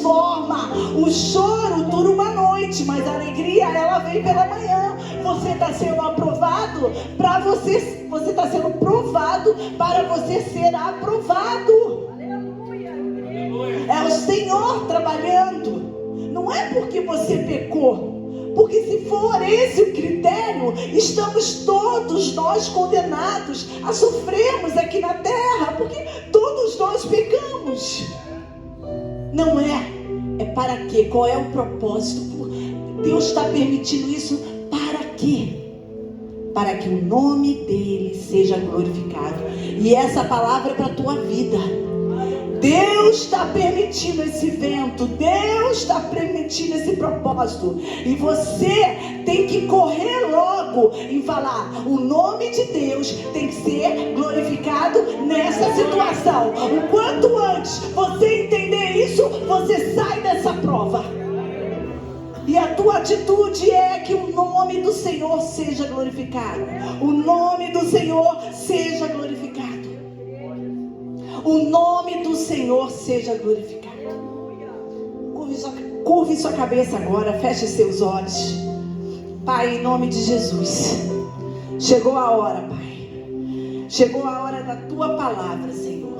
transforma. O choro dura uma noite, mas a alegria, ela vem pela manhã. Você está sendo aprovado para você está sendo provado para você ser aprovado. É o Senhor trabalhando. Não é porque você pecou, porque se for esse o critério, estamos todos nós condenados a sofrermos aqui na terra, porque todos nós pecamos. Não é. É para quê? Qual é o propósito? Deus está permitindo isso para quê? Para que o nome dele seja glorificado. E essa palavra é para a tua vida. Deus está permitindo esse vento, Deus está permitindo esse propósito, e você tem que correr logo e falar: o nome de Deus tem que ser glorificado nessa situação. O quanto antes você entender isso, você sai dessa prova. E a tua atitude é que o nome do Senhor seja glorificado. O nome do Senhor seja glorificado. O nome do Senhor seja glorificado. Curve sua cabeça agora, feche seus olhos. Pai, em nome de Jesus, chegou a hora, Pai. Chegou a hora da tua palavra, Senhor.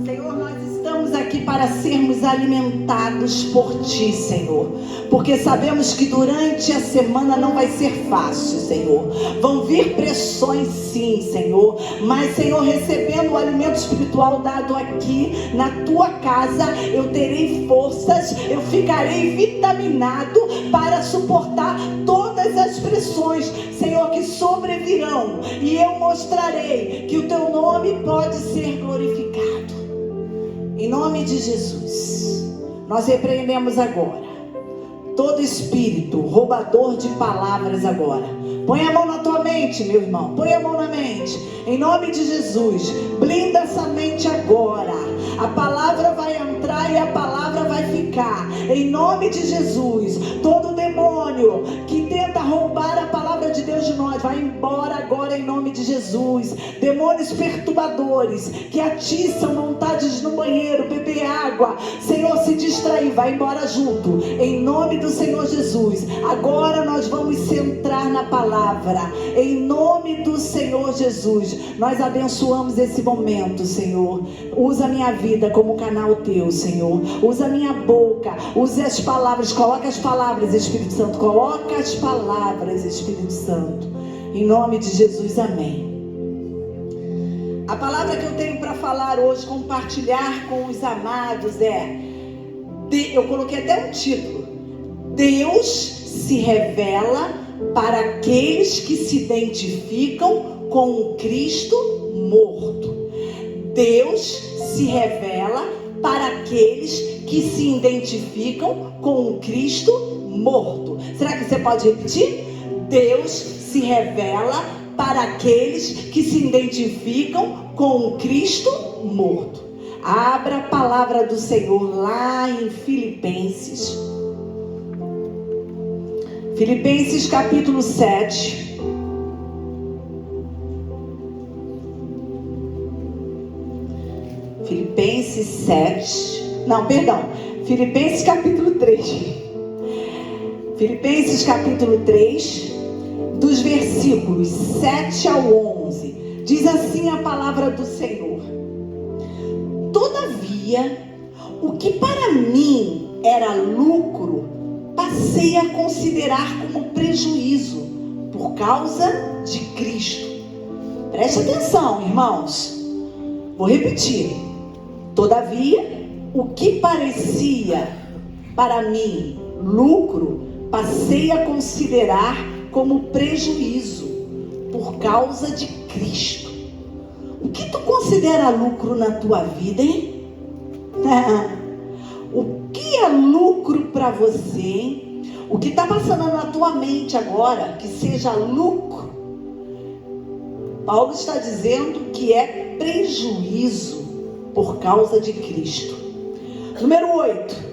Senhor, nós estamos aqui para sermos alimentados por Ti, Senhor, porque sabemos que durante a semana não vai ser fácil, Senhor. Vão vir pressões, sim, Senhor, mas, Senhor, recebendo o alimento espiritual dado aqui na Tua casa, eu terei forças, eu ficarei vitaminado para suportar todas as pressões, Senhor, que sobrevirão, e eu mostrarei que o Teu nome pode ser glorificado. Em nome de Jesus, nós repreendemos agora todo espírito roubador de palavras agora. Põe a mão na tua mente, meu irmão. Põe a mão na mente. Em nome de Jesus, blinda essa mente agora. A palavra vai entrar e a palavra vai ficar. Em nome de Jesus, todo demônio que tenta roubar a palavra de Deus de nós, vai embora agora em nome de Jesus. Demônios perturbadores que atiçam vontades no banheiro, beber água, Senhor, se distrair, vai embora junto. Em nome do Senhor Jesus, agora nós vamos centrar na palavra. Em nome do Senhor Jesus, nós abençoamos esse momento, Senhor. Usa a minha vida como canal Teu, Senhor. Usa a minha boca, use as palavras, coloca as palavras, Espírito Santo. Coloca as palavras, Espírito Santo. Em nome de Jesus, amém. A palavra que eu tenho para falar hoje, compartilhar com os amados eu coloquei até um título: Deus se revela para aqueles que se identificam com o Cristo morto. Deus se revela para aqueles que se identificam com o Cristo morto. Será que você pode repetir? Deus se revela para aqueles que se identificam com o Cristo morto. Abra a palavra do Senhor lá em Filipenses. Filipenses capítulo 7. Filipenses 7. Não, perdão. Filipenses capítulo 3. Filipenses capítulo 3, dos versículos 7 ao 11. Diz assim a palavra do Senhor: Todavia, o que para mim era lucro, passei a considerar como prejuízo por causa de Cristo. Preste atenção, irmãos. Vou repetir. Todavia, o que parecia para mim lucro, passei a considerar como prejuízo por causa de Cristo. O que tu considera lucro na tua vida, hein? O que é lucro para você, hein? O que está passando na tua mente agora, que seja lucro, Paulo está dizendo que é prejuízo por causa de Cristo. Número 8.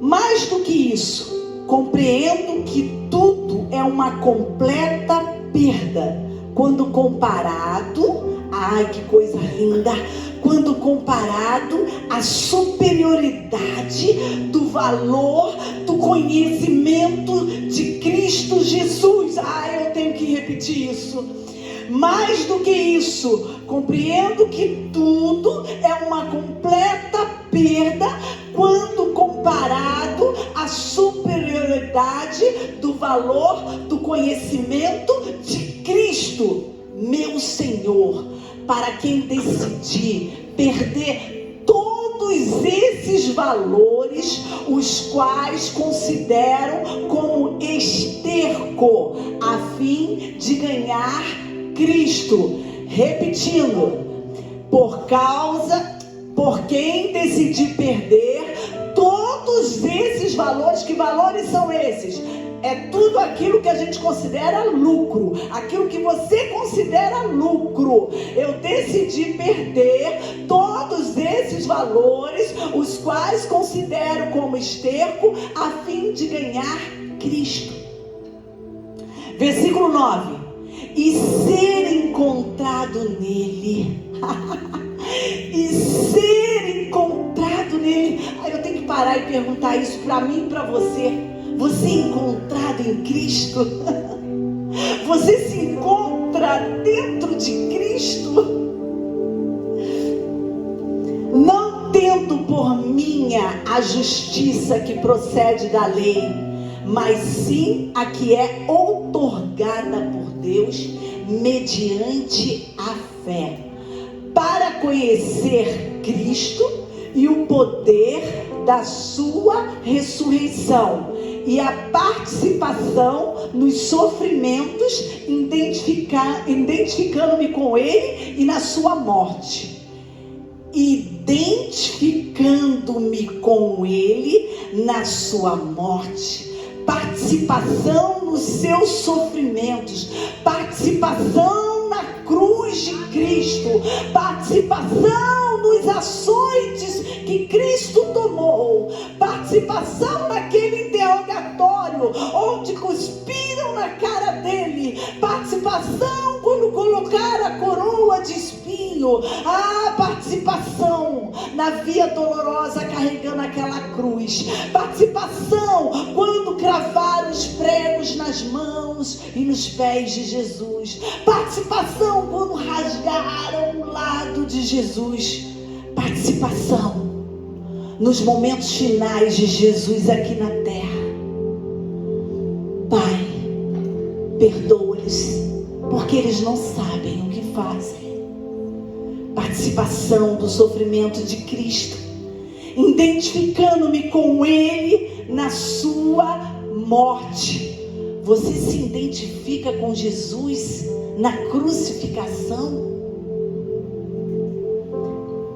Mais do que isso, compreendo que tudo é uma completa perda quando comparado, ai que coisa linda, quando comparado à superioridade do valor do conhecimento de Cristo Jesus. Eu tenho que repetir isso. Mais do que isso, compreendo que tudo é uma completa perda quando comparado à superioridade do valor do conhecimento de Cristo, meu Senhor, para quem decidir perder todos esses valores, os quais consideram como esterco, a fim de ganhar Cristo. Repetindo, por quem decidir perder todos esses valores. Que valores são esses? É tudo aquilo que a gente considera lucro, aquilo que você considera lucro. Eu decidi perder todos esses valores, os quais considero como esterco, a fim de ganhar Cristo. Versículo 9: e ser encontrado nele. E ser encontrado nele. Eu tenho que parar e perguntar isso para mim e para você. Você é encontrado em Cristo? Você se encontra dentro de Cristo? Não tendo por minha a justiça que procede da lei, mas sim a que é outorgada por Deus mediante a fé, para conhecer Cristo e o poder da sua ressurreição e a participação nos sofrimentos, identificando-me com Ele e na sua morte. Identificando-me com Ele na sua morte. Participação nos seus sofrimentos, participação na cruz de Cristo, participação nos açoites que Cristo tomou, participação naquele interrogatório onde cuspiram na cara dele, participação quando colocaram a coroa de espinho, participação na via dolorosa carregando aquela cruz, participação quando cravaram os pregos nas mãos e nos pés de Jesus, participação quando rasgaram o lado de Jesus, participação nos momentos finais de Jesus aqui na terra. Pai, perdoa-lhes, porque eles não sabem o que fazem. Participação do sofrimento de Cristo, identificando-me com Ele na sua morte. Você se identifica com Jesus na crucificação?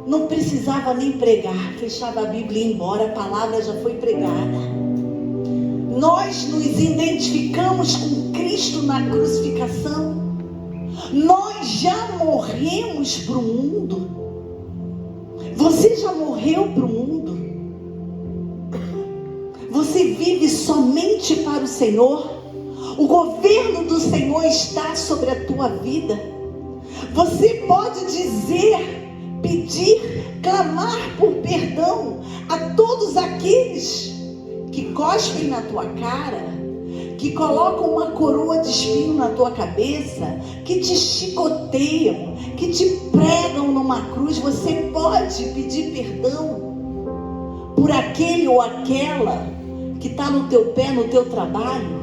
Não precisava nem pregar, fechava a Bíblia e ia embora, a palavra já foi pregada. Nós nos identificamos com Cristo na crucificação. Nós já morremos para o mundo. Você já morreu para o mundo? Você vive somente para o Senhor? O governo do Senhor está sobre a tua vida. Você pode dizer, pedir, clamar por perdão a todos aqueles que cospem na tua cara, que colocam uma coroa de espinho na tua cabeça, que te chicoteiam, que te pregam numa cruz. Você pode pedir perdão por aquele ou aquela que está no teu pé, no teu trabalho,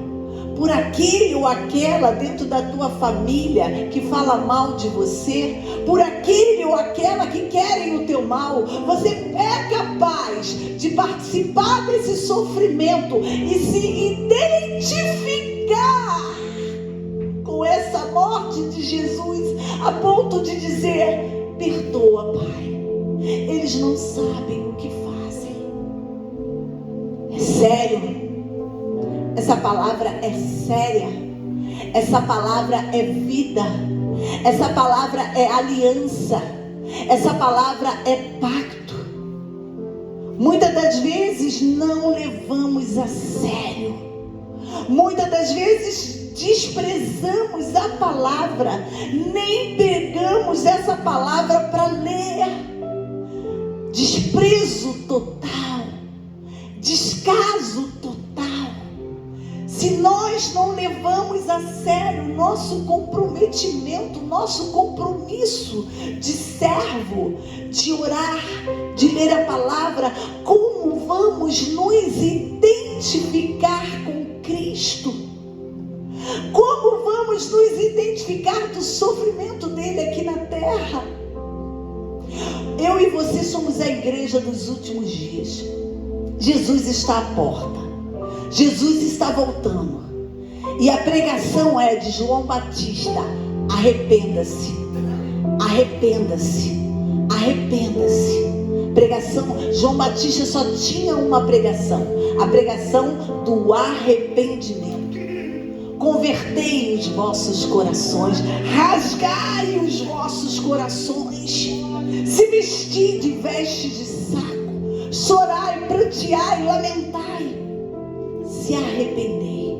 por aquele ou aquela dentro da tua família que fala mal de você, por aquele ou aquela que querem o teu mal. Você é capaz de participar desse sofrimento e se identificar com essa morte de Jesus, a ponto de dizer: perdoa, Pai, eles não sabem o que fazem. É sério. Essa palavra é séria. Essa palavra é vida. Essa palavra é aliança. Essa palavra é pacto. Muitas das vezes não levamos a sério. Muitas das vezes desprezamos a palavra. Nem pegamos essa palavra para ler. desprezo total, descaso total. Se nós não levamos a sério o nosso comprometimento, o nosso compromisso de servo, de orar, de ler a palavra, como vamos nos identificar com Cristo? Como vamos nos identificar do sofrimento dele aqui na terra? Eu e você somos a igreja dos últimos dias. Jesus está à porta. Jesus está voltando. E a pregação é de João Batista: arrependa-se, arrependa-se, arrependa-se. Pregação, João Batista só tinha uma pregação: a pregação do arrependimento. Convertei os vossos corações, rasgai os vossos corações, se vestir de vestes de saco, chorai, pranteai, lamentai, se arrependei.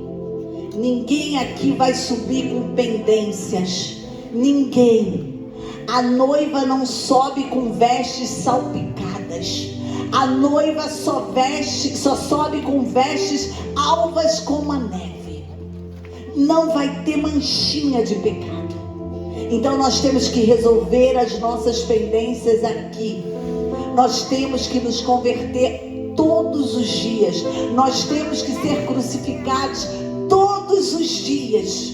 Ninguém aqui vai subir com pendências, ninguém. A noiva não sobe com vestes salpicadas. A noiva só sobe com vestes alvas como a neve. Não vai ter manchinha de pecado. Então nós temos que resolver as nossas pendências aqui. Nós temos que nos converter todos os dias. Nós temos que ser crucificados todos os dias,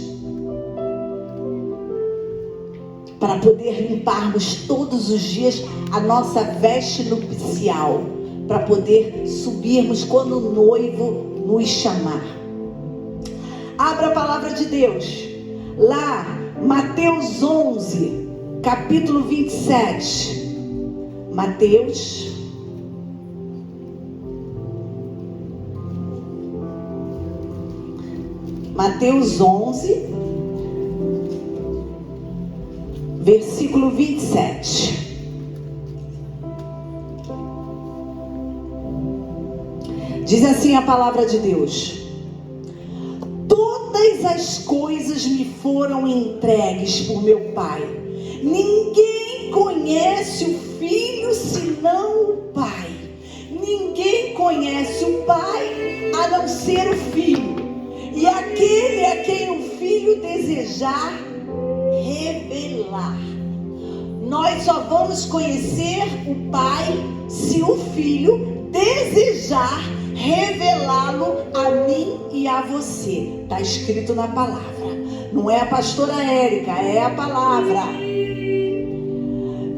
para poder limparmos todos os dias a nossa veste nupcial, para poder subirmos quando o noivo nos chamar. Abra a palavra de Deus lá, Mateus 11, capítulo 27. Mateus 11, versículo 27. Diz assim a palavra de Deus: todas as coisas me foram entregues por meu Pai. Ninguém conhece o Filho senão o Pai. Ninguém conhece o Pai a não ser o Filho. E aquele a quem o Filho desejar revelar. Nós só vamos conhecer o Pai se o Filho desejar revelá-lo a mim e a você. Está escrito na palavra. Não é a pastora Érica, é a palavra.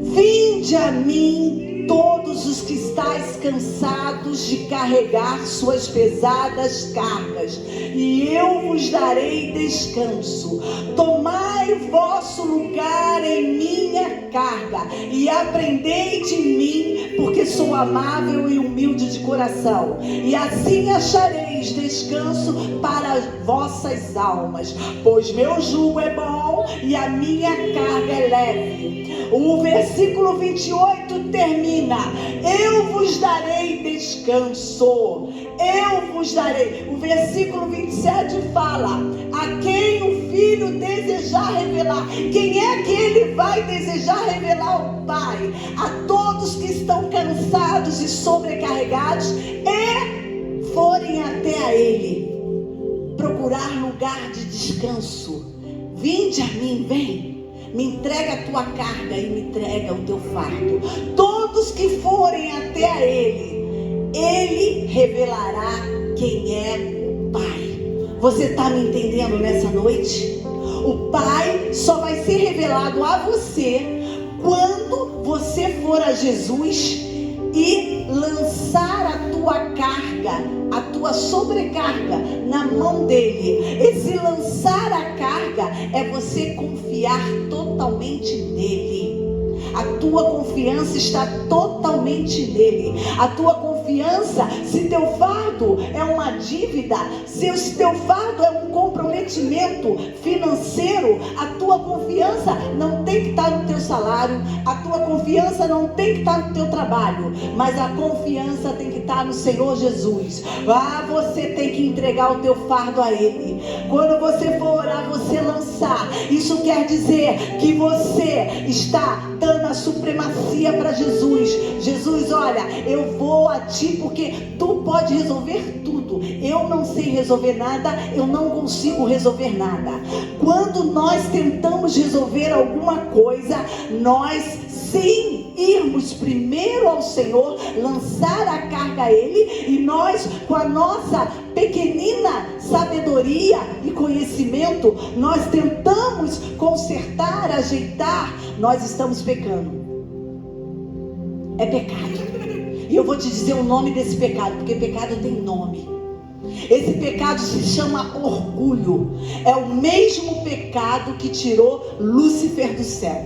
Vinde a mim todos os que estáis cansados de carregar suas pesadas cargas, e eu vos darei descanso. Tomai vosso lugar em minha carga e aprendei de mim, porque sou amável e humilde de coração, e assim achareis descanso para vossas almas, pois meu jugo é bom e a minha carga é leve. O versículo 28 termina: eu vos darei descanso, eu vos darei. O versículo 27 fala: a quem o Filho desejar revelar. Quem é que ele vai desejar revelar? O Pai. A todos que estão cansados e sobrecarregados e forem até a Ele procurar lugar de descanso. Vinde a mim, vem. Me entrega a tua carga e me entrega o teu fardo. Todos que forem até a Ele, Ele revelará quem é o Pai. Você está me entendendo nessa noite? O Pai só vai ser revelado a você quando você for a Jesus e lançar a tua carga, a tua sobrecarga na mão dele. Esse lançar a carga é você confiar totalmente nele. A tua confiança está totalmente nele. A tua confiança, se teu fardo é uma dívida, se teu fardo é um comprometimento financeiro, a tua confiança não tem que estar no teu salário, a tua confiança não tem que estar no teu trabalho, mas a confiança tem que estar no Senhor Jesus. Você tem que entregar o teu fardo a Ele. Quando você for orar, você lançar. Isso quer dizer que você está dando a supremacia para Jesus. Jesus, olha, eu vou a Ti porque Tu pode resolver tudo. Eu não sei resolver nada, eu não consigo resolver nada. Quando nós tentamos resolver alguma coisa, nós sim irmos primeiro ao Senhor, lançar a carga a Ele, e nós, com a nossa pequenina sabedoria e conhecimento, nós tentamos consertar, ajeitar, nós estamos pecando. É pecado. E eu vou te dizer o nome desse pecado, porque pecado tem nome. Esse pecado se chama orgulho. É o mesmo pecado que tirou Lúcifer do céu.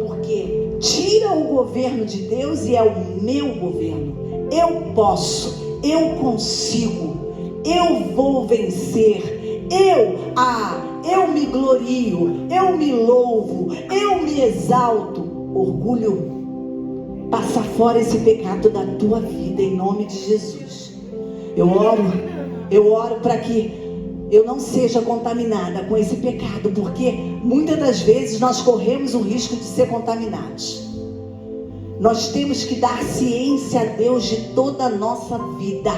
Porque tira o governo de Deus e é o meu governo. Eu posso, eu consigo, eu vou vencer, eu me glorio, eu me louvo, eu me exalto. Orgulho, passa fora esse pecado da tua vida em nome de Jesus. Eu oro para que eu não seja contaminada com esse pecado, porque muitas das vezes nós corremos o risco de ser contaminados. Nós temos que dar ciência a Deus de toda a nossa vida.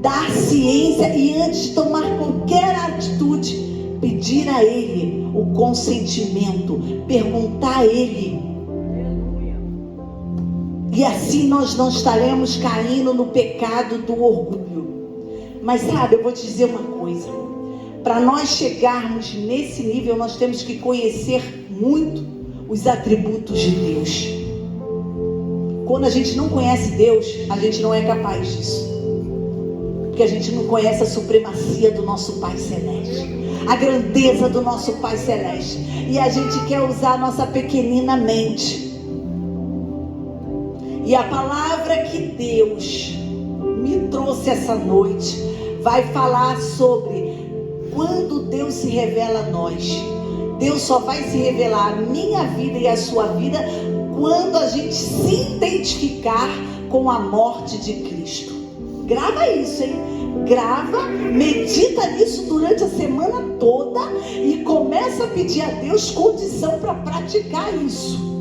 Dar ciência, e antes de tomar qualquer atitude, pedir a Ele o consentimento, perguntar a Ele. E assim nós não estaremos caindo no pecado do orgulho. Mas sabe, eu vou te dizer uma coisa. Para nós chegarmos nesse nível, nós temos que conhecer muito os atributos de Deus. Quando a gente não conhece Deus, a gente não é capaz disso. Porque a gente não conhece a supremacia do nosso Pai Celeste, a grandeza do nosso Pai Celeste. E a gente quer usar a nossa pequenina mente. E a palavra que Deus me trouxe essa noite vai falar sobre quando Deus se revela a nós. Deus só vai se revelar a minha vida e a sua vida quando a gente se identificar com a morte de Cristo. Grava isso, hein? Grava, medita nisso durante a semana toda e começa a pedir a Deus condição para praticar isso.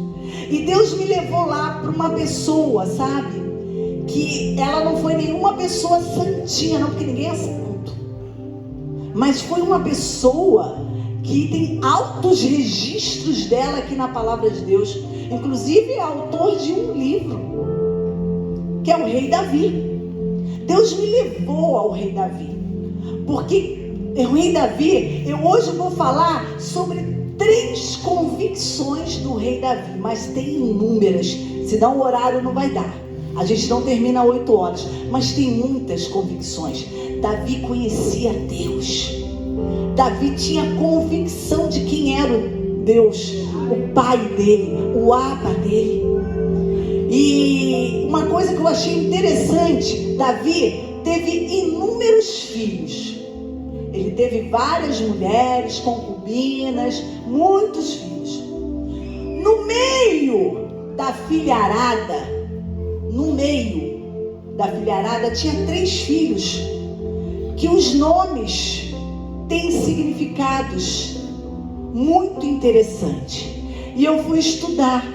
E Deus me levou lá para uma pessoa, sabe? Que ela não foi nenhuma pessoa santinha, não, porque ninguém é santo. Mas foi uma pessoa que tem altos registros dela aqui na palavra de Deus. Inclusive é autor de um livro, que é o rei Davi. Deus me levou ao rei Davi, porque o rei Davi, eu hoje vou falar sobre 3 convicções do rei Davi, mas tem inúmeras, senão o horário não vai dar. A gente não termina 8 horas, mas tem muitas convicções. Davi conhecia Deus. Davi tinha convicção de quem era o Deus, o pai dele, o Abba dele. E uma coisa que eu achei interessante, Davi teve inúmeros filhos. Ele teve várias mulheres, concubinas, muitos filhos. No meio da filharada, tinha 3 filhos, que os nomes têm significados muito interessantes. E eu fui estudar,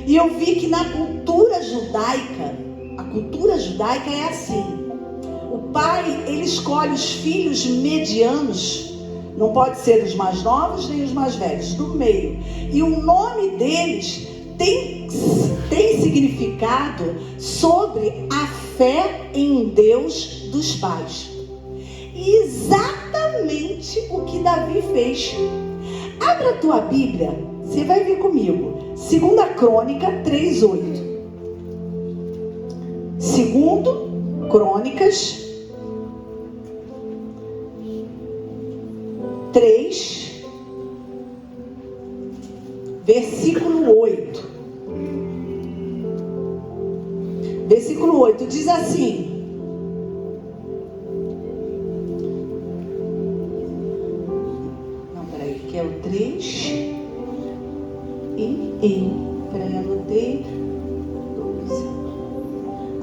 e eu vi que na cultura judaica, a cultura judaica é assim: o pai, ele escolhe os filhos medianos, não pode ser os mais novos nem os mais velhos, do meio. E o nome deles tem significado sobre a fé em Deus dos pais. E exatamente o que Davi fez. Abra a tua Bíblia, você vai ver comigo. 2 Crônica 3:8. 2 Crônicas 3, versículo 8. Versículo 8 diz assim: não, peraí, que é o 3.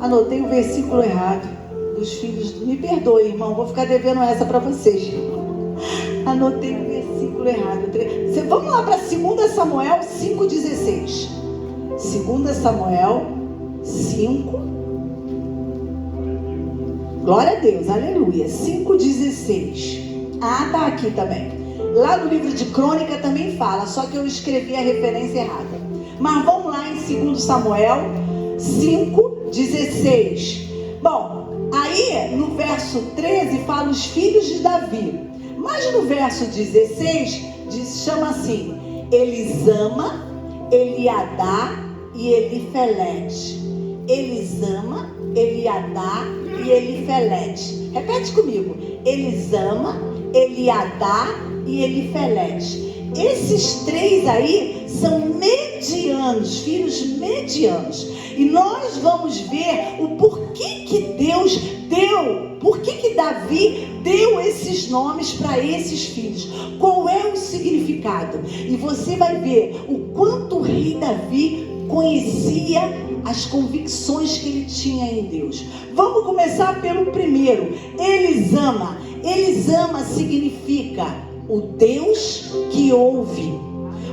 Anotei o versículo errado dos filhos. Me perdoe, irmão, vou ficar devendo essa para vocês. Anotei o versículo errado. Vamos lá para 2 Samuel 5,16. 2 Samuel 5. Glória a Deus, aleluia. 5,16. Ah, tá aqui também. Lá no livro de Crônica também fala, só que eu escrevi a referência errada. Mas vamos lá em 2 Samuel 5,16. Bom, aí no verso 13 fala os filhos de Davi. Mas no verso 16 chama assim: Elisama, Eliadá e Elifelete. Elisama, Eliadá e Elifelete. Repete comigo: Elisama, Eliadá e Elifelete. Esses três aí são medianos, filhos medianos. E nós vamos ver o porquê que Deus deu, porquê que Davi deu esses nomes para esses filhos. Qual é o significado? E você vai ver o quanto o rei Davi conhecia as convicções que ele tinha em Deus. Vamos começar pelo primeiro. Elisama. Elisama significa o Deus que ouve.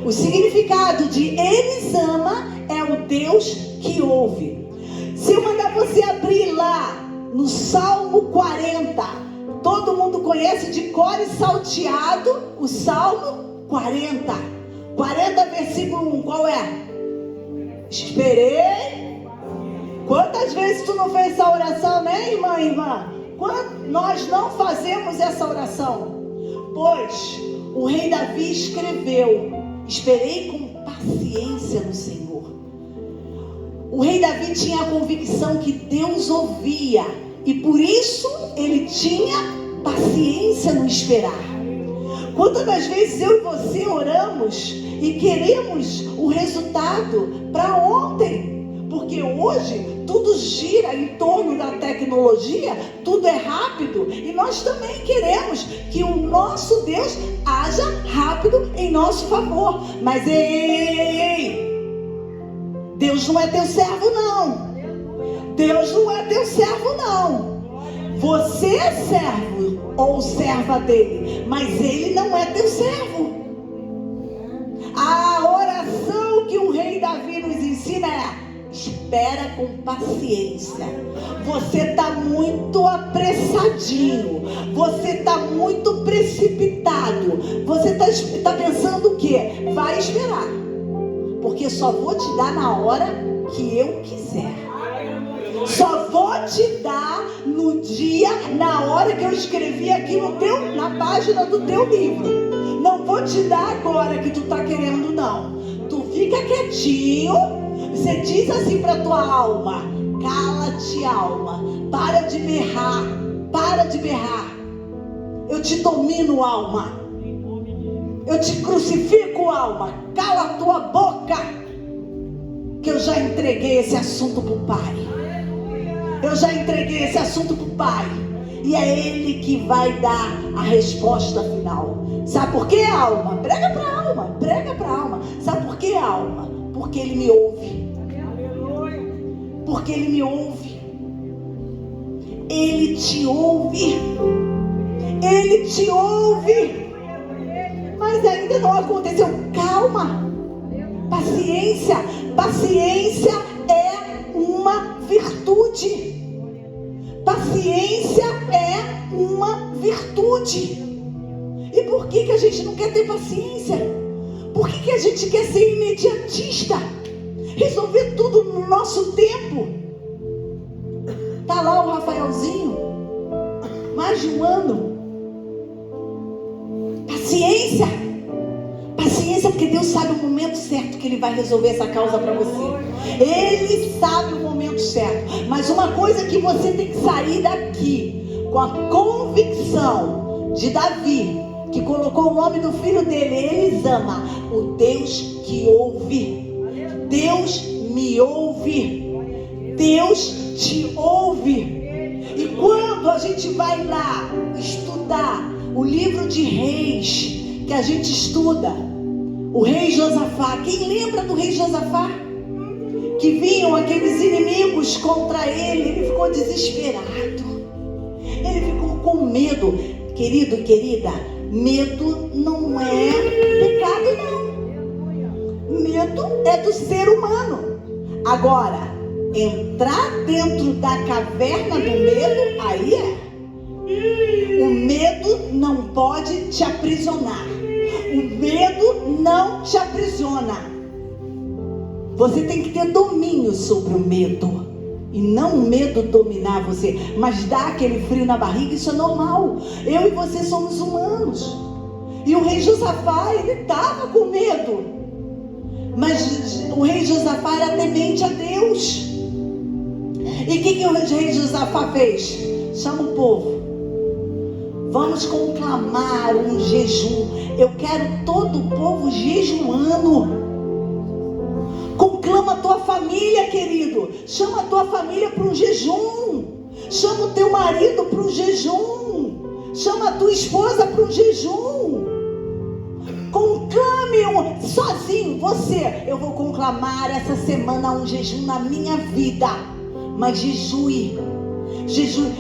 O significado de Elisama é o Deus que ouve. Se eu mandar você abrir lá no Salmo 40, todo mundo conhece de cor e salteado o Salmo 40. 40 versículo 1, qual é? Esperei. Quantas vezes tu não fez essa oração, né, irmã? Nós não fazemos essa oração. Pois o rei Davi escreveu: esperei com paciência no Senhor. O rei Davi tinha a convicção que Deus ouvia, e por isso ele tinha paciência no esperar. Quantas das vezes eu e você oramos e queremos o resultado para ontem? Porque hoje tudo gira em torno da tecnologia, tudo é rápido, e nós também queremos que o nosso Deus haja rápido em nosso favor. Mas ei, Deus não é teu servo não. Deus não é teu servo não. Você é servo ou serva dele, mas ele não é teu servo. A oração que o rei Davi nos ensina é: espera com paciência. Você está muito apressadinho. Você está muito precipitado. Você está pensando o quê? Vai esperar, porque só vou te dar na hora que eu quiser. Só vou te dar no dia, na hora que eu escrevi aqui na página do teu livro. Não vou te dar agora que tu está querendo, não. Tu fica quietinho. Você diz assim para tua alma: cala-te, alma, para de berrar, para de berrar. Eu te domino, alma. Eu te crucifico, alma. Cala a tua boca, que eu já entreguei esse assunto pro Pai. Eu já entreguei esse assunto pro Pai, e é Ele que vai dar a resposta final. Sabe por quê, alma? Prega pra alma, prega pra alma. Sabe por quê, alma? Porque Ele me ouve. Porque Ele me ouve. Ele te ouve. Ele te ouve. Mas ainda não aconteceu. Calma. Paciência. Paciência é uma virtude. Paciência é uma virtude. E por que a gente não quer ter paciência? Por que a gente quer ser imediatista? Resolver tudo no nosso tempo. Tá lá o Rafaelzinho, mais de um ano. Paciência. Paciência, porque Deus sabe o momento certo que Ele vai resolver essa causa para você. Ele sabe o momento certo. Mas uma coisa que você tem que sair daqui com a convicção de Davi, que colocou o nome do filho dele, Elisama, o Deus que ouve. Deus me ouve. Deus te ouve. E quando a gente vai lá estudar o livro de Reis, que a gente estuda, o rei Josafá. Quem lembra do rei Josafá? que vinham aqueles inimigos contra ele, ele ficou desesperado. Ele ficou com medo. Querido e querida, medo não é pecado, não. Medo é do ser humano. Agora, entrar dentro da caverna do medo, aí é. O medo não pode te aprisionar. O medo não te aprisiona. Você tem que ter domínio sobre o medo. E não o medo dominar você, mas dar aquele frio na barriga, isso é normal. Eu e você somos humanos. E o rei Josafá, ele estava com medo. Mas o rei Josafá era temente a Deus. E o que o rei Josafá fez? Chama o povo. Vamos conclamar um jejum. Eu quero todo o povo jejuando. Conclama a tua família, querido. Chama a tua família para um jejum. Chama o teu marido para um jejum. Chama a tua esposa para um jejum. Conclame sozinho. Você, eu vou conclamar essa semana um jejum na minha vida. Mas jejue.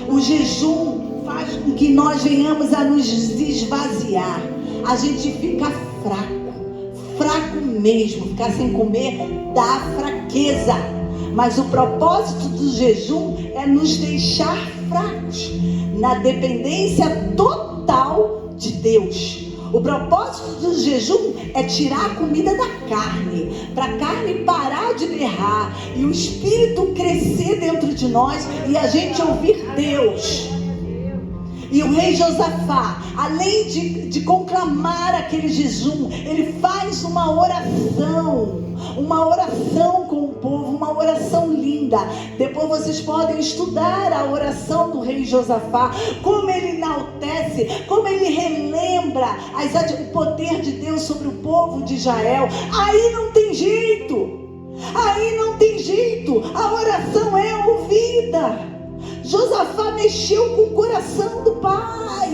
O jejum faz com que nós venhamos a nos esvaziar. A gente fica fraco mesmo. Ficar sem comer dá fraqueza. Mas o propósito do jejum é nos deixar fracos, na dependência total de Deus. O propósito do jejum é tirar a comida da carne, para a carne parar de berrar e o espírito crescer dentro de nós e a gente ouvir Deus. E o rei Josafá, além de conclamar aquele jejum, ele faz uma oração com o povo, uma oração linda. Depois vocês podem estudar a oração do rei Josafá, como ele enaltece, como ele relembra o poder de Deus sobre o povo de Israel. Aí não tem jeito, a oração é ouvida. Josafá mexeu com o coração do pai.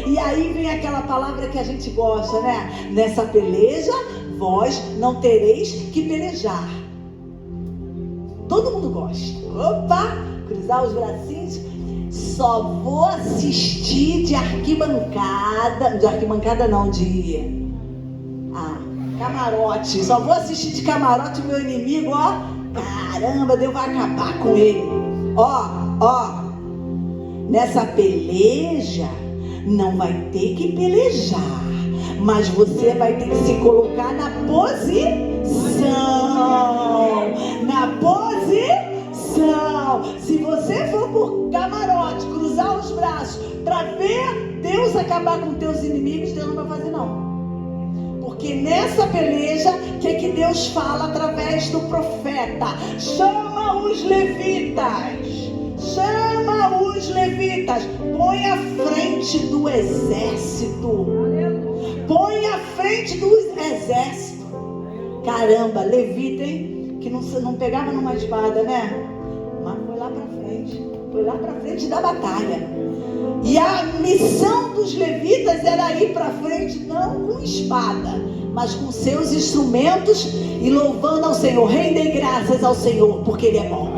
E aí vem aquela palavra que a gente gosta, né? Nessa peleja, vós não tereis que pelejar. Todo mundo gosta. Opa, cruzar os bracinhos. Só vou assistir de arquibancada. De arquibancada não, camarote. Só vou assistir de camarote o meu inimigo, ó. Caramba, Deus vai acabar com ele. Ó, nessa peleja não vai ter que pelejar, mas você vai ter que se colocar na posição. Se você for por camarote, cruzar os braços para ver Deus acabar com teus inimigos, Deus não vai fazer não. Porque nessa peleja, o que Deus fala através do profeta? Chama os levitas. Põe à frente do exército. Caramba, levita, hein? Que não pegava numa espada, né? Mas foi lá pra frente da batalha. E a missão dos levitas era ir para frente, não com espada, mas com seus instrumentos e louvando ao Senhor. Rendei graças ao Senhor, porque Ele é bom.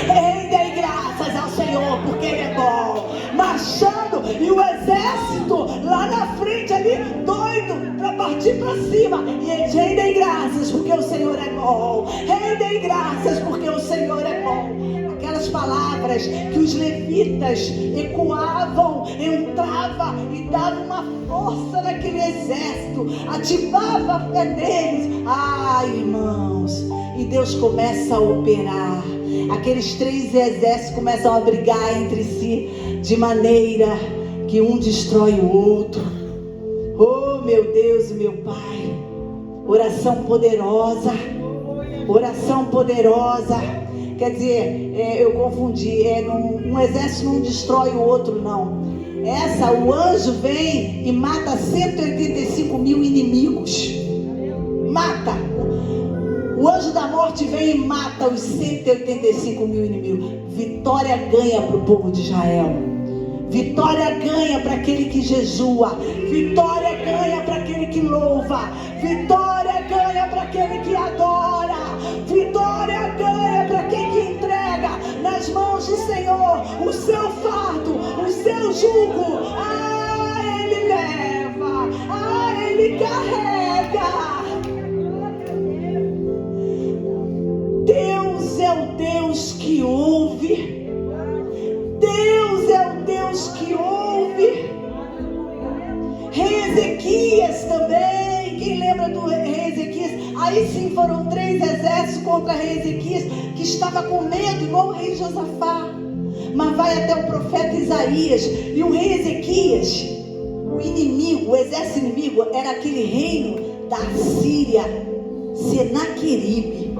Rendei graças ao Senhor, porque Ele é bom. Marchando, e o exército lá na frente ali, doido para partir para cima. E eles rendem graças, porque o Senhor é bom. Rendem graças, porque o Senhor é bom. Aquelas palavras que os levitas ecoavam, entrava e dava uma força naquele exército, ativava a fé deles. Irmãos, e Deus começa a operar. Aqueles 3 exércitos começam a brigar entre si, de maneira que um destrói o outro. Oh, meu Deus e meu Pai, oração poderosa. Quer dizer, eu confundi. Um exército não destrói o outro, não. O anjo vem e mata 185 mil inimigos. Mata. O anjo da morte vem e mata os 185 mil inimigos. Vitória ganha para o povo de Israel. Vitória ganha para aquele que jejua. Vitória ganha para aquele que louva. Vitória ganha para aquele que adora. Vitória ganha para quem que entrega nas mãos do Senhor o seu fardo, o seu jugo. Ele leva, Ele carrega. Deus é o Deus que ouve. Deus é o Deus que ouve. Rei Ezequias também. Quem lembra do rei Ezequias? Aí sim foram 3 exércitos contra rei Ezequias, que estava com medo, igual o rei Josafá. Mas vai até o profeta Isaías. E o rei Ezequias, o inimigo, o exército inimigo, era aquele reino da Síria, Senaqueribe.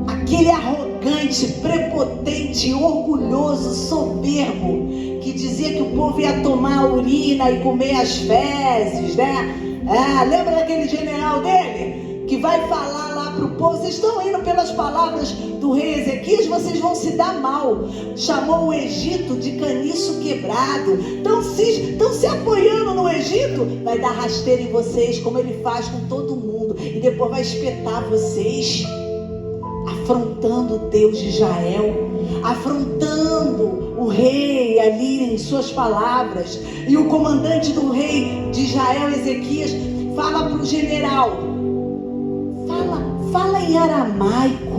Aquele arrogante, prepotente, orgulhoso, soberbo, que dizia que o povo ia tomar a urina e comer as fezes, né? Lembra daquele general dele? Que vai falar lá para o povo: vocês estão indo pelas palavras do rei Ezequias, vocês vão se dar mal. Chamou o Egito de caniço quebrado. Estão se apoiando no Egito. Vai dar rasteira em vocês, como ele faz com todo mundo. E depois vai espetar vocês. Afrontando o Deus de Israel, afrontando o rei ali em suas palavras. E o comandante do rei de Israel, Ezequias, fala para o general: fala em aramaico,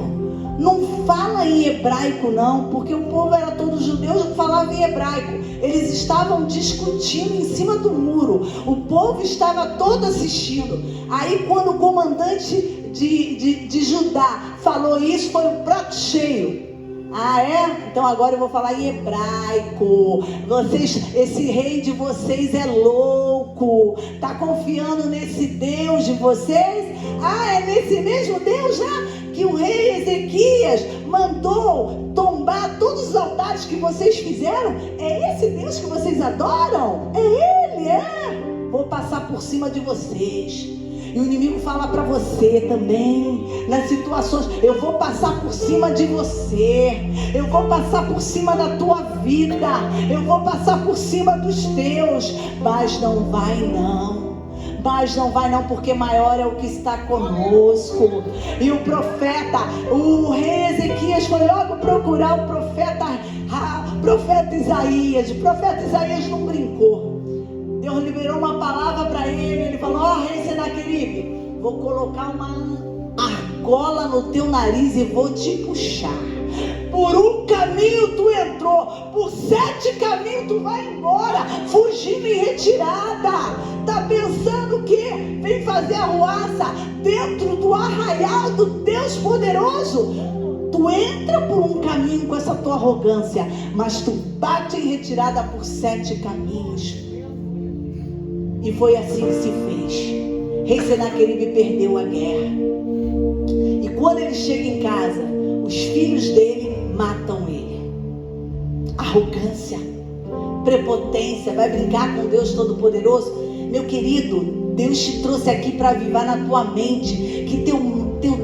não fala em hebraico não, porque o povo era todo judeu, falava em hebraico. Eles estavam discutindo em cima do muro, o povo estava todo assistindo. Aí quando o comandante de Judá falou isso, foi um prato cheio. Então agora eu vou falar em hebraico. Esse rei de vocês é louco. Tá confiando nesse Deus de vocês? É nesse mesmo Deus já que o rei Ezequias mandou tombar todos os altares que vocês fizeram? É esse Deus que vocês adoram? É Ele, Vou passar por cima de vocês. E o inimigo fala para você também, nas situações: eu vou passar por cima de você, eu vou passar por cima da tua vida, eu vou passar por cima dos teus. Mas não vai não, porque maior é o que está conosco. E o profeta, o rei Ezequias foi logo procurar o profeta Isaías. O profeta Isaías não brincou. Deus liberou uma palavra para ele falou: rei Senaqueribe, vou colocar uma argola no teu nariz e vou te puxar. Por um caminho tu entrou, por 7 caminhos tu vai embora, fugindo em retirada. Tá pensando que vem fazer arruaça dentro do arraial do Deus poderoso? Tu entra por um caminho com essa tua arrogância, mas tu bate em retirada por 7 caminhos. E foi assim que se fez. Rei Senaqueribe perdeu a guerra. E quando ele chega em casa, os filhos dele matam ele. Arrogância, prepotência. Vai brincar com Deus Todo-Poderoso? Meu querido, Deus te trouxe aqui para avivar na tua mente que teu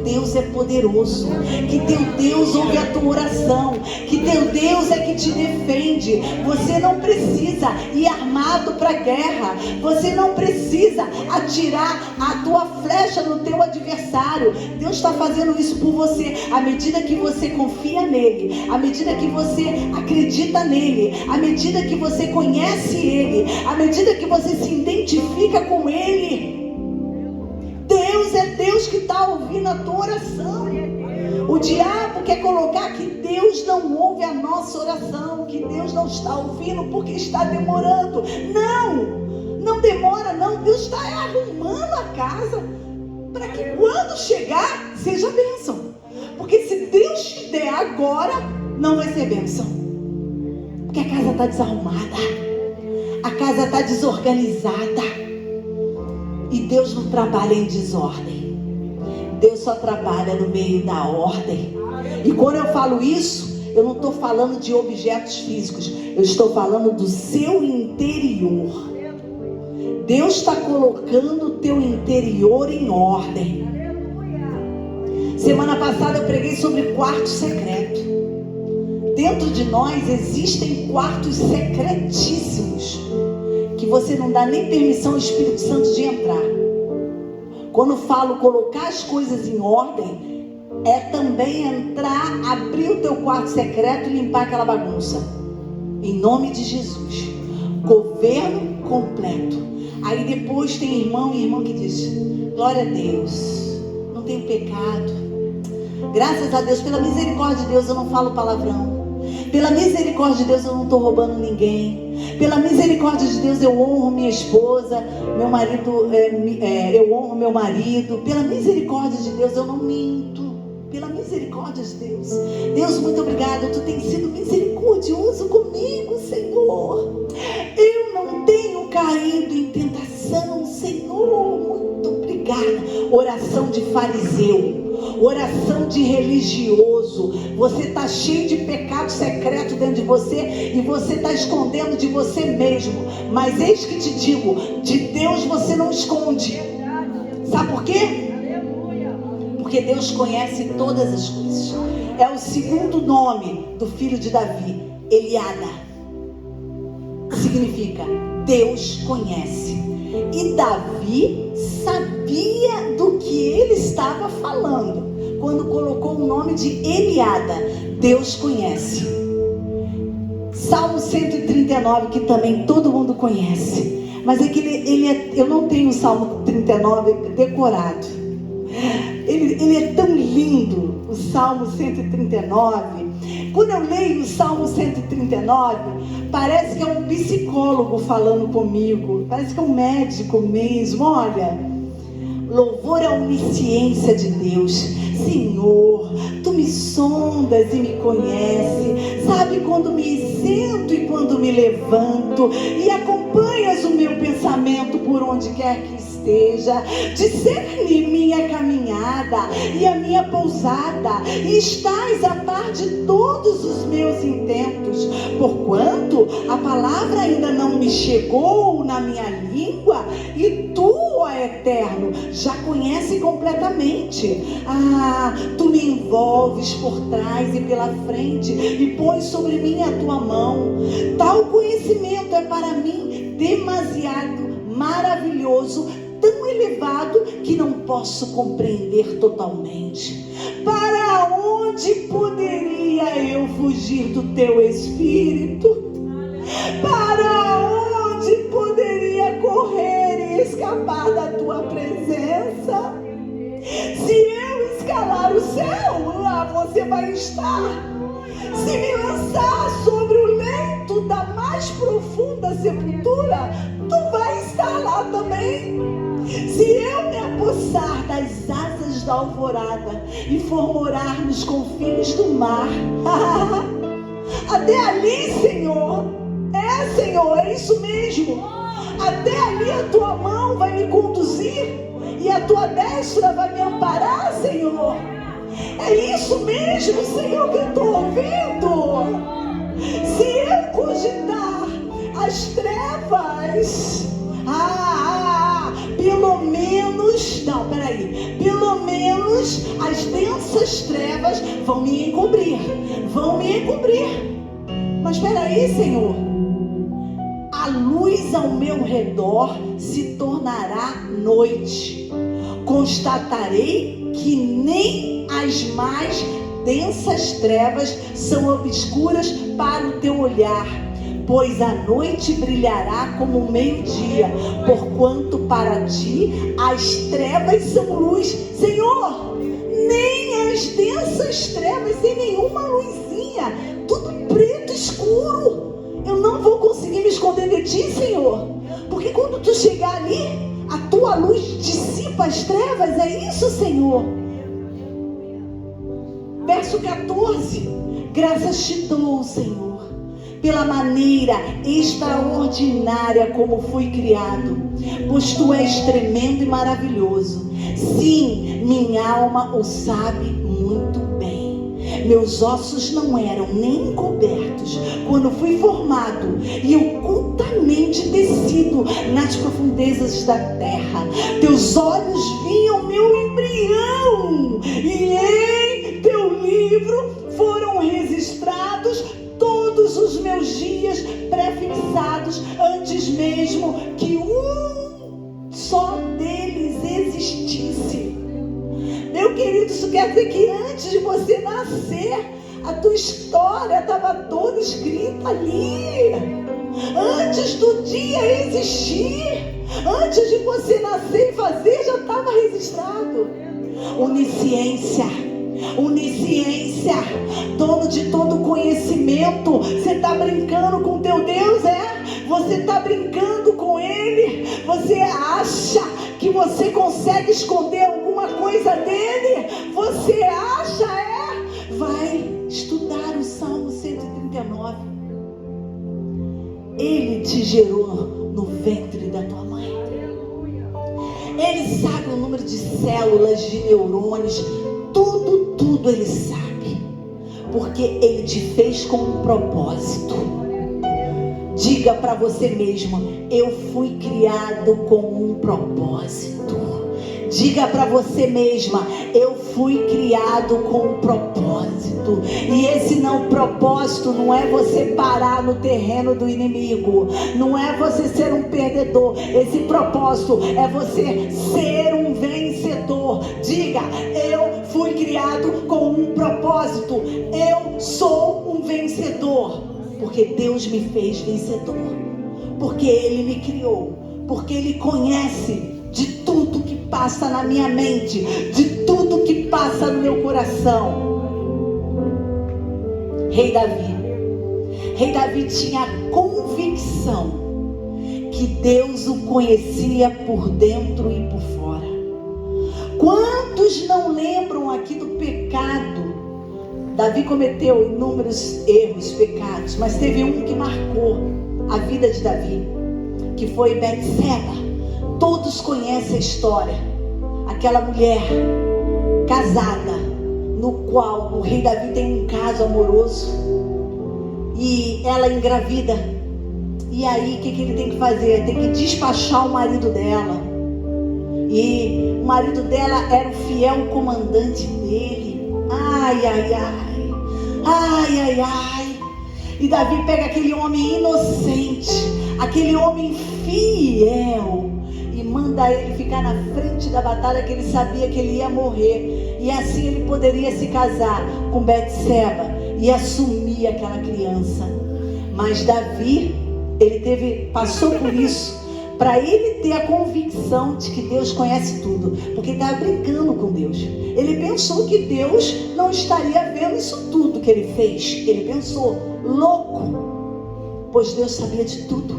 Deus é poderoso, que teu Deus ouve a tua oração, que teu Deus é que te defende. Você não precisa ir armado para a guerra, você não precisa atirar a tua flecha no teu adversário. Deus está fazendo isso por você. À medida que você confia nele, à medida que você acredita nele, à medida que você conhece ele, à medida que você se identifica com ele, Deus é Deus que está ouvindo a tua oração. O diabo quer colocar que Deus não ouve a nossa oração, que Deus não está ouvindo porque está demorando. Não demora não. Deus está arrumando a casa para que quando chegar seja bênção. Porque se Deus te der agora, não vai ser bênção, porque a casa está desarrumada, a casa está desorganizada. E Deus não trabalha em desordem. Deus só trabalha no meio da ordem. E quando eu falo isso, eu não estou falando de objetos físicos. Eu estou falando do seu interior. Deus está colocando o teu interior em ordem. Semana passada eu preguei sobre quarto secreto. Dentro de nós existem quartos secretíssimos, que você não dá nem permissão ao Espírito Santo de entrar. Quando falo colocar as coisas em ordem, é também entrar, abrir o teu quarto secreto e limpar aquela bagunça. Em nome de Jesus. Governo completo. Aí depois tem irmão e irmã que diz: glória a Deus, não tenho pecado. Graças a Deus, pela misericórdia de Deus eu não falo palavrão. Pela misericórdia de Deus eu não estou roubando ninguém. Pela misericórdia de Deus eu honro minha esposa, meu marido, eu honro meu marido. Pela misericórdia de Deus eu não minto. Pela misericórdia de Deus. Deus, muito obrigado. Tu tens sido misericordioso comigo, Senhor. Eu não tenho caído em tentação, Senhor. Muito obrigada. Oração de fariseu. Oração de religioso. Você está cheio de pecado secreto dentro de você e você está escondendo de você mesmo. Mas eis que te digo, de Deus você não esconde. Sabe por quê? Porque Deus conhece todas as coisas. É o segundo nome do filho de Davi, Eliada. Significa Deus conhece. E Davi sabia do que ele estava falando quando colocou o nome de Eliada. Deus conhece. Salmo 139, que também todo mundo conhece. Mas é que eu não tenho o Salmo 39 decorado. Ele é tão lindo, o Salmo 139. Quando eu leio o Salmo 139, parece que é um psicólogo falando comigo. Parece que é um médico mesmo. Olha, louvor à onisciência de Deus. Senhor, tu me sondas e me conheces. Sabe quando me sento e quando me levanto. E acompanhas o meu pensamento por onde quer que esteja. Discerne minha caminhada e a minha pousada. E estás a par de todos os meus intentos. Porquanto a palavra ainda não me chegou na minha língua. E tu, ó Eterno, já conhece completamente. Tu me envolves por trás e pela frente e pões sobre mim a tua mão. Tal conhecimento é para mim demasiado maravilhoso, tão elevado que não posso compreender totalmente. Para onde poderia eu fugir do teu Espírito? Para onde poderia correr e escapar da tua presença? Se eu escalar o céu, lá você vai estar. Se me lançar sobre o leito da mais profunda sepultura, tu vai estar lá também. Se eu me apossar das asas da alvorada e for morar nos confins do mar, até ali, Senhor, Senhor, é isso mesmo. Até ali a tua mão vai me conduzir e a tua destra vai me amparar, Senhor. É isso mesmo, Senhor, que eu estou ouvindo. Se eu cogitar as trevas, pelo menos as densas trevas vão me encobrir. Mas peraí, Senhor, a luz ao meu redor se tornará noite. Constatarei que nem as mais densas trevas são obscuras para o teu olhar, pois a noite brilhará como o meio-dia, porquanto para ti as trevas são luz. Senhor, nem as densas trevas, sem nenhuma luzinha, tudo preto escuro. Eu não vou conseguir me esconder de ti, Senhor, porque quando tu chegar ali, a tua luz dissipa as trevas. É isso, Senhor. Verso 14. Graças te dou, Senhor, pela maneira extraordinária como fui criado, pois tu és tremendo e maravilhoso. Sim, minha alma o sabe muito bem. Meus ossos não eram nem encobertos quando fui formado e ocultamente tecido nas profundezas da terra. Teus olhos viam meu embrião e em teu livro foram registrados todos os meus dias prefixados antes mesmo que um só deles existisse. saber que antes de você nascer, a tua história estava toda escrita ali. Antes do dia existir, antes de você nascer e fazer, já estava registrado. Onisciência, onisciência, dono de todo conhecimento. Você está brincando com teu Deus, é? Você está brincando com Ele? Você acha que você consegue esconder alguma coisa dele? Você acha, é? Vai estudar o Salmo 139. Ele te gerou no ventre da tua mãe. Ele sabe o número de células, de neurônios, tudo ele sabe, porque ele te fez com um propósito. Diga para você mesmo: eu fui criado com um propósito. Diga para você mesma: eu fui criado com um propósito. E esse propósito não é você parar no terreno do inimigo, não é você ser um perdedor. Esse propósito é você ser um vencedor. Diga: eu fui criado com um propósito. Eu sou um vencedor, porque Deus me fez vencedor, porque Ele me criou, porque Ele conhece de tudo que passa na minha mente, de tudo que passa no meu coração. Rei Davi tinha a convicção que Deus o conhecia por dentro e por fora. Quantos não lembram aqui do pecado? Davi cometeu inúmeros erros, pecados, mas teve um que marcou a vida de Davi, que foi Betseba. Todos conhecem a história. Aquela mulher casada, no qual o rei Davi tem um caso amoroso, e ela engravida. E aí o que ele tem que fazer? Tem que despachar o marido dela. E o marido dela era o fiel comandante dele. Ai, ai, ai. Ai, ai, ai. E Davi pega aquele homem inocente, aquele homem fiel, e manda ele ficar na frente da batalha, que ele sabia que ele ia morrer. E assim ele poderia se casar com Betseba e assumir aquela criança. Mas Davi, ele passou por isso para ele ter a convicção de que Deus conhece tudo, porque ele estava brincando com Deus. Ele pensou que Deus não estaria vendo isso tudo que ele fez. Ele pensou, louco, pois Deus sabia de tudo.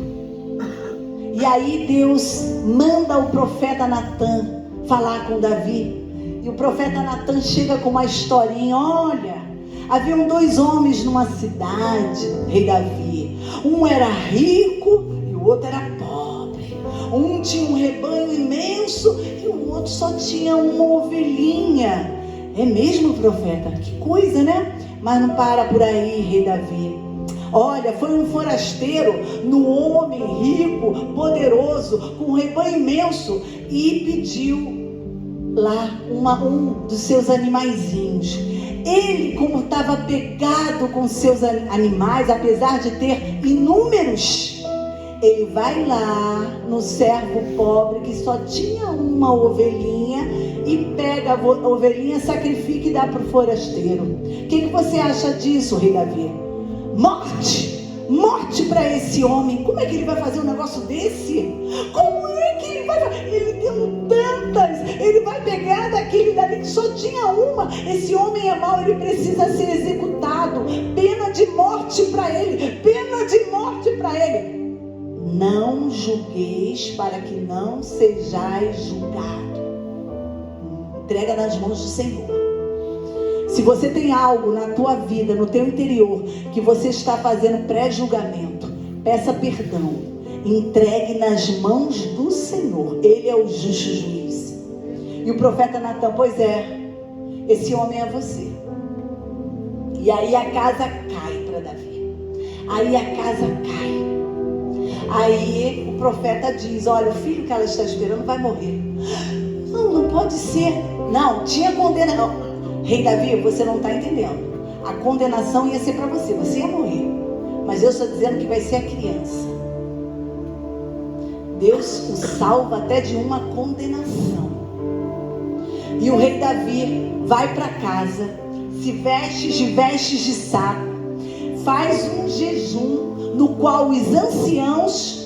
E aí Deus manda o profeta Natan falar com Davi. E o profeta Natan chega com uma historinha. Olha, haviam 2 homens numa cidade, rei Davi. Um era rico e o outro era pobre. Um tinha um rebanho imenso e o outro só tinha uma ovelhinha. É mesmo, profeta? Que coisa, né? Mas não para por aí, rei Davi. Olha, foi um forasteiro no homem rico, poderoso, com um rebanho imenso, e pediu lá um dos seus animaizinhos. Ele, como estava pegado com seus animais, apesar de ter inúmeros, ele vai lá no servo pobre que só tinha uma ovelhinha e pega a ovelhinha, sacrifica e dá para o forasteiro. O que você acha disso, rei Davi? Morte! Morte para esse homem. Como é que ele vai fazer um negócio desse? Como é que ele vai fazer? Ele tem tantas. Ele vai pegar daquele dali que só tinha uma. Esse homem é mau, ele precisa ser executado. Pena de morte para ele. Pena de morte para ele. Não julgueis para que não sejais julgado. Entrega nas mãos do Senhor. Se você tem algo na tua vida, no teu interior, que você está fazendo pré-julgamento, peça perdão. Entregue nas mãos do Senhor. Ele é o justo juiz. E o profeta Natan, pois é, esse homem é você. E aí a casa cai para Davi. Aí a casa cai. Aí o profeta diz, olha, o filho que ela está esperando vai morrer. Não pode ser. Não, tinha condenação. Rei Davi, você não está entendendo. A condenação ia ser para você, você ia morrer. Mas Deus está dizendo que vai ser a criança. Deus o salva até de uma condenação. E o rei Davi vai para casa, se veste de vestes de saco, faz um jejum no qual os anciãos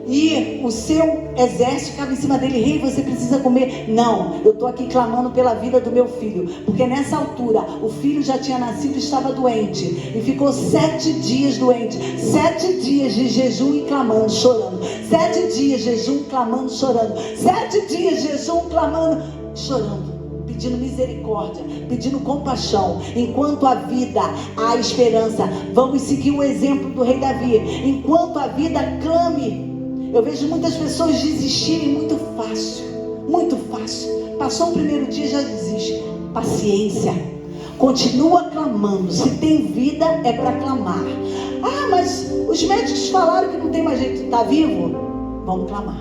e o seu exército ficava em cima dele. Rei, você precisa comer. Não, eu estou aqui clamando pela vida do meu filho, porque nessa altura o filho já tinha nascido e estava doente, e ficou 7 dias doente, 7 dias de jejum e clamando, chorando, 7 dias jejum, clamando, chorando, 7 dias jejum, clamando, chorando, pedindo misericórdia, pedindo compaixão. Enquanto a vida, há esperança. Vamos seguir o exemplo do rei Davi. Enquanto a vida, clame. Eu vejo muitas pessoas desistirem muito fácil, muito fácil. Passou o primeiro dia, já desiste. Paciência, continua clamando. Se tem vida, é para clamar. Ah, mas os médicos falaram que não tem mais jeito. Está vivo? Vamos clamar.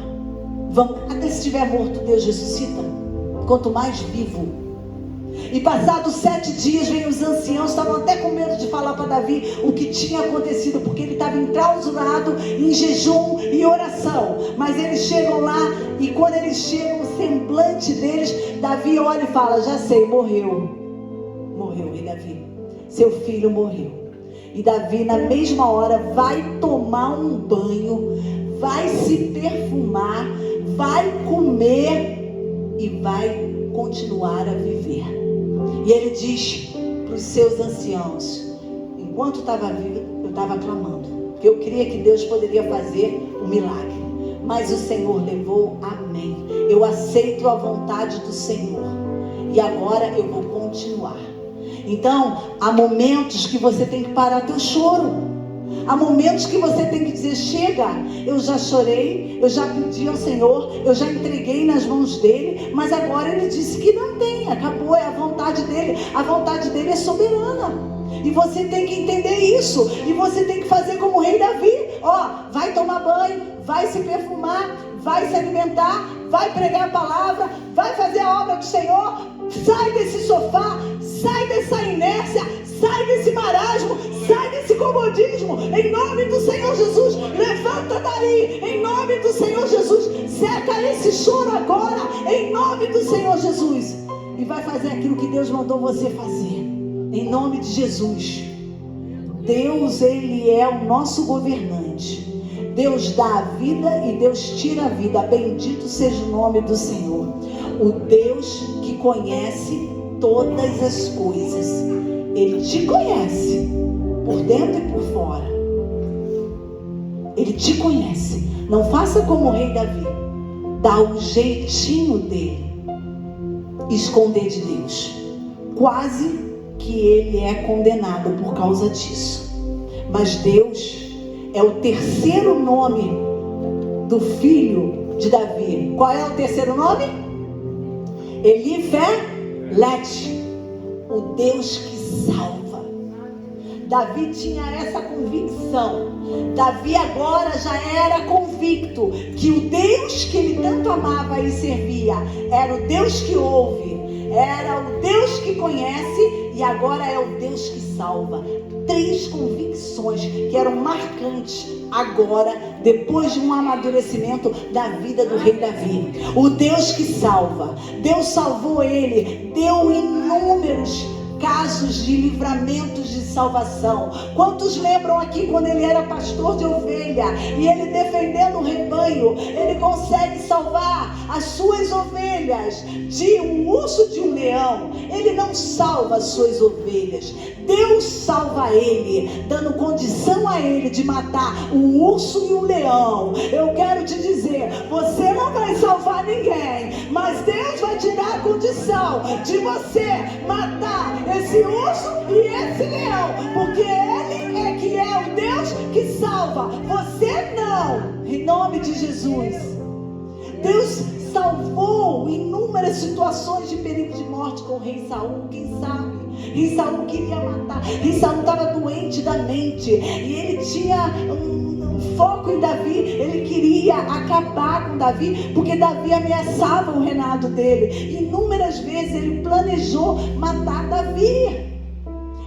Vamos. Até se estiver morto, Deus ressuscita. Quanto mais vivo. E passados 7 dias, vem os anciãos, estavam até com medo de falar para Davi o que tinha acontecido, porque ele estava enclausurado em jejum e oração. Mas eles chegam lá, e quando eles chegam, o semblante deles, Davi olha e fala: já sei, morreu, rei Davi, seu filho morreu. E Davi, na mesma hora, vai tomar um banho, vai se perfumar, vai comer e vai continuar a viver. E ele diz para os seus anciãos: enquanto estava vivo, eu estava clamando, porque eu creia que Deus poderia fazer um milagre, mas o Senhor levou. Amém. Eu aceito a vontade do Senhor, e agora eu vou continuar. Então, há momentos que você tem que parar teu choro. Há momentos que você tem que dizer: chega, eu já chorei, eu já pedi ao Senhor, eu já entreguei nas mãos dele, mas agora ele disse que não tem, acabou, é a vontade dele é soberana, e você tem que entender isso, e você tem que fazer como o rei Davi, vai tomar banho, vai se perfumar, vai se alimentar, vai pregar a palavra, vai fazer a obra do Senhor, sai desse sofá, sai dessa inércia, sai desse marasmo, sai desse comodismo, em nome do Senhor Jesus. Levanta daí, em nome do Senhor Jesus. Seca esse choro agora, em nome do Senhor Jesus, e vai fazer aquilo que Deus mandou você fazer, em nome de Jesus. Deus, Ele é o nosso governante. Deus dá a vida e Deus tira a vida. Bendito seja o nome do Senhor. O Deus que conhece todas as coisas. Ele te conhece por dentro e por fora. Ele te conhece. Não faça como o rei Davi, dá o jeitinho dele, esconder de Deus. Quase que ele é condenado por causa disso. Mas Deus é o terceiro nome do filho de Davi. Qual é o terceiro nome? Elifelete, o Deus que salva. Davi tinha essa convicção. Davi agora já era convicto que o Deus que ele tanto amava e servia era o Deus que ouve, era o Deus que conhece, e agora é o Deus que salva. 3 convicções que eram marcantes agora, depois de um amadurecimento da vida do rei Davi. O Deus que salva. Deus salvou ele, deu inúmeros casos de livramentos de salvação. Quantos lembram aqui quando ele era pastor de ovelha e ele defendendo o rebanho, ele consegue salvar as suas ovelhas de um urso, de um leão? Ele não salva as suas ovelhas, Deus salva ele, dando condição a ele de matar o urso e o leão. Eu quero te dizer, você não vai salvar ninguém, mas Deus vai te dar a condição de você matar esse urso e esse leão, porque Ele é que é o Deus que salva, você não, em nome de Jesus. Deus salvou inúmeras situações de perigo de morte com o rei Saul. Quem sabe? Rei Saul queria matar. Rei Saul estava doente da mente e ele tinha um foco em Davi. Ele queria acabar com Davi, porque Davi ameaçava o reinado dele. Inúmeras vezes ele planejou matar Davi,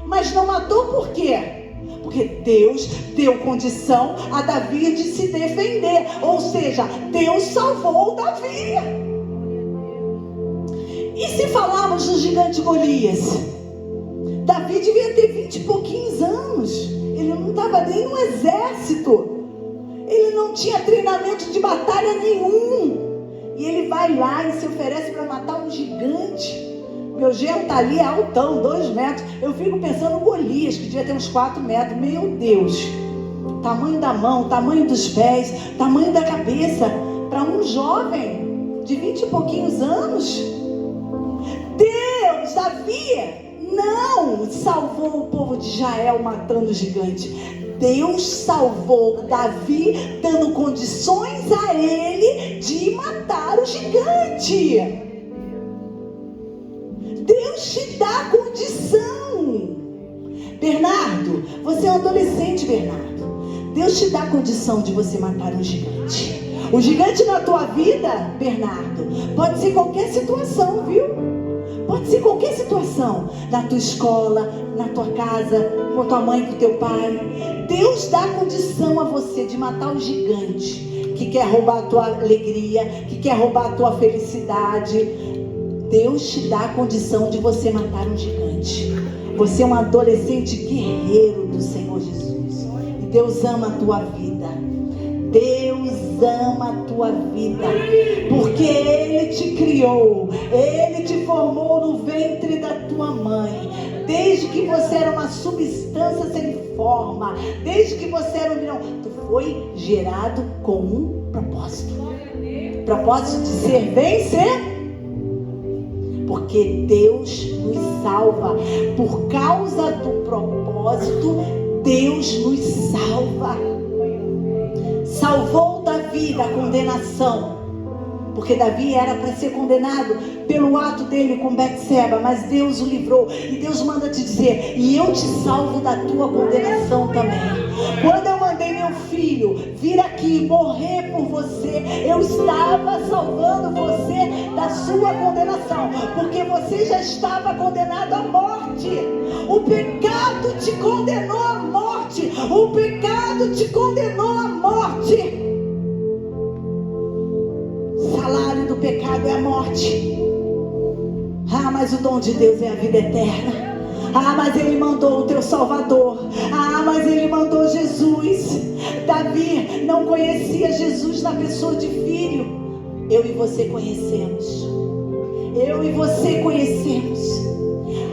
mas não matou. Por quê? Porque Deus deu condição a Davi de se defender. Ou seja, Deus salvou Davi. E se falarmos do gigante Golias? Davi devia ter 20 e pouquinhos anos. Ele não estava nem no exército. Ele não tinha treinamento de batalha nenhum. E ele vai lá e se oferece para matar um gigante. Meu genro está ali, é altão, 2 metros. Eu fico pensando no Golias, que devia ter uns 4 metros. Meu Deus. Tamanho da mão, tamanho dos pés, tamanho da cabeça. Para um jovem de 20 e pouquinhos anos. Deus, Davi, não salvou o povo de Israel matando o gigante. Deus salvou Davi dando condições a ele de matar o gigante. Deus te dá condição. Bernardo, você é um adolescente, Bernardo. Deus te dá condição de você matar um gigante. O gigante na tua vida, Bernardo, pode ser qualquer situação, viu? Pode ser qualquer situação. Na tua escola, na tua casa, com tua mãe, com teu pai. Deus dá condição a você de matar o gigante que quer roubar a tua alegria, que quer roubar a tua felicidade. Deus te dá a condição de você matar um gigante. Você é um adolescente guerreiro do Senhor Jesus. E Deus ama a tua vida. Deus ama a tua vida, porque Ele te criou, Ele te formou no ventre da tua mãe, desde que você era uma substância sem forma, desde que você era um milhão, tu foi gerado com um propósito, propósito de ser vencer, porque Deus nos salva, por causa do propósito, Deus nos salva. Salvou Davi da condenação, porque Davi era para ser condenado pelo ato dele com Betseba, mas Deus o livrou. E Deus manda te dizer: e eu te salvo da tua condenação também. Quando eu mandei meu filho vir aqui morrer por você, eu estava salvando você da sua condenação, porque você já estava condenado à morte. O pecado te condenou à morte. O pecado te condenou à morte. O salário do pecado é a morte. Ah, mas o dom de Deus é a vida eterna. Ah, mas Ele mandou o teu Salvador. Ah, mas Ele mandou Jesus. Davi não conhecia Jesus na pessoa de filho. Eu e você conhecemos. Eu e você conhecemos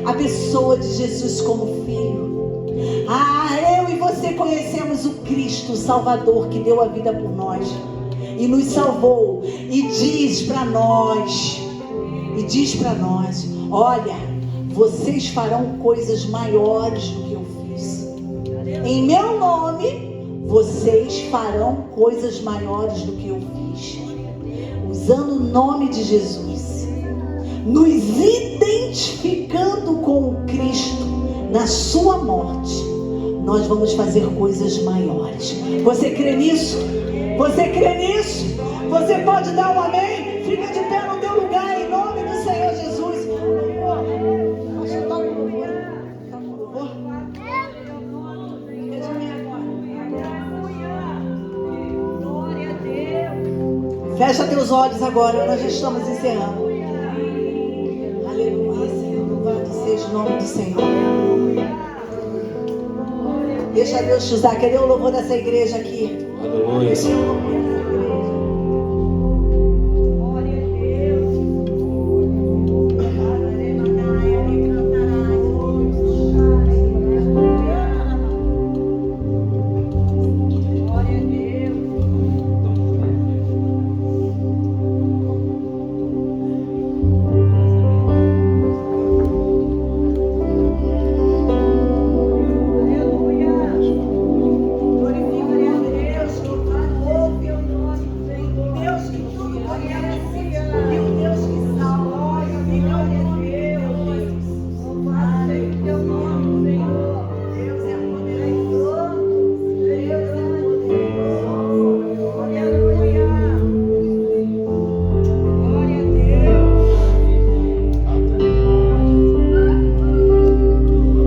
a pessoa de Jesus como filho. Ah, eu e você conhecemos o Cristo, o Salvador, que deu a vida por nós e nos salvou. E diz para nós, olha, vocês farão coisas maiores do que eu fiz. Em meu nome, vocês farão coisas maiores do que eu fiz. Usando o nome de Jesus, nos identificando com o Cristo na sua morte, nós vamos fazer coisas maiores. Você crê nisso? Você crê nisso? Você pode dar um amém? Fica de pé no teu lugar em nome do Senhor Jesus. Acho que tá com louvor. Tá com louvor? Fica de pé agora. Fecha teus olhos agora, nós já estamos encerrando. Aleluia, Senhor. Louvado seja o nome do Senhor. Deixa Deus te usar. Cadê o louvor dessa igreja aqui? Aleluia, Senhor.